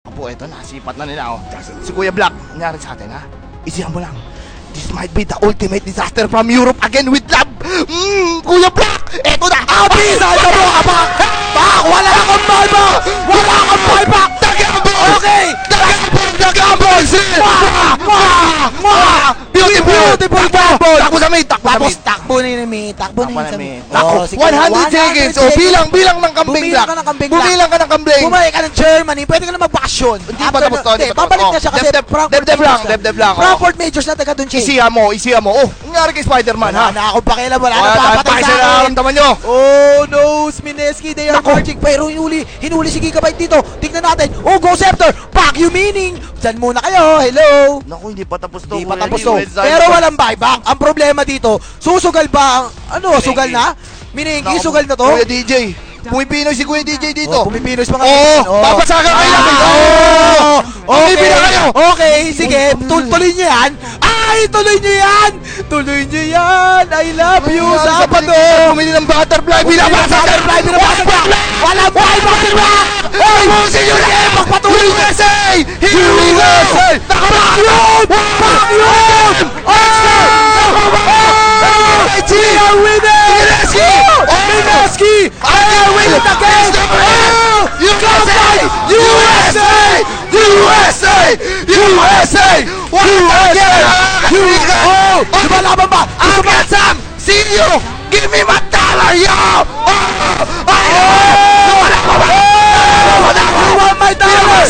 Po, eto na, sipat na nila, oh. Si Kuya Black, nangyari sa atin, ha? Isihan mo lang. This might be the ultimate disaster from Europe again with love. Kuya Black, eto na. Abi, salta mo ka ba? Bak, wala kang buyback! Wala kang buyback! Tagabol! Okay! Tagabol! Tagabol! Beautiful gamble! Takbo sa mid! Takbo sa Tapos mid! takbo na yun, may takbo na yun sa mid. Ako, 100 seconds. O, bilang ng kambing Bumilang Black. ka ng kambing Black. Bumilang ka ng kambing. Bumalik ka ng Germany, pwede ka na magbakasyon. Hindi pa tapos to, hindi pa tapos. Babalik na siya kasi Deb lang. Frankfurt Majors na taga dun siya. Isihan mo. Oh, nangyari kay Spider-Man, ha? Wala na akong pakialam, wala na Wala papatay sa akin. nararamdaman nyo. Oh no, Smineski, they are marching. Pero hinuli si Gigabyte dito. Tignan natin. Oh, Go Scepter! Back you meaning! Diyan muna kayo, hello! Naku, hindi pa tapos to. Hindi pa tapos to. Pero walang buyback. Ang problema dito, susugal ba ang... Ano, sugal na? Minengi, sugal na to? Kuya DJ. Pumipinoy si Kuya DJ dito. Oh, Pumipinos mga... Babasagan kayo namin. Okay, na kayo. okay, sige. Tuloy niyo yan. Ay, tuloy niyo yan. Tuloy niyo yan. I love you, Sabado. Bumili ng butterfly. Binabasa. Walang buyback. Hey, busin nyo na. Magpatuloy. USA! Here we go! Back yun! Back yun! We are winning! Mineski! I am winning the game! USA! USA! USA! USA! USA! Oh! Lumalaban ba? Sam! See you! Give me my dollar, yo! You want my dollar?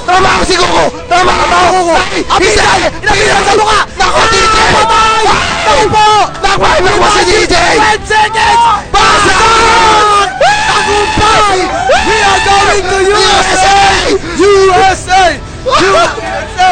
Trabaho si Kuko! Trabaho ko! Apisan! Inapisan sa mukha! Nako, DJ! Patay! Takbo! Nagbay mo si DJ! 10 seconds! Pasok! Tagumpay! We are going to USA! USA! USA!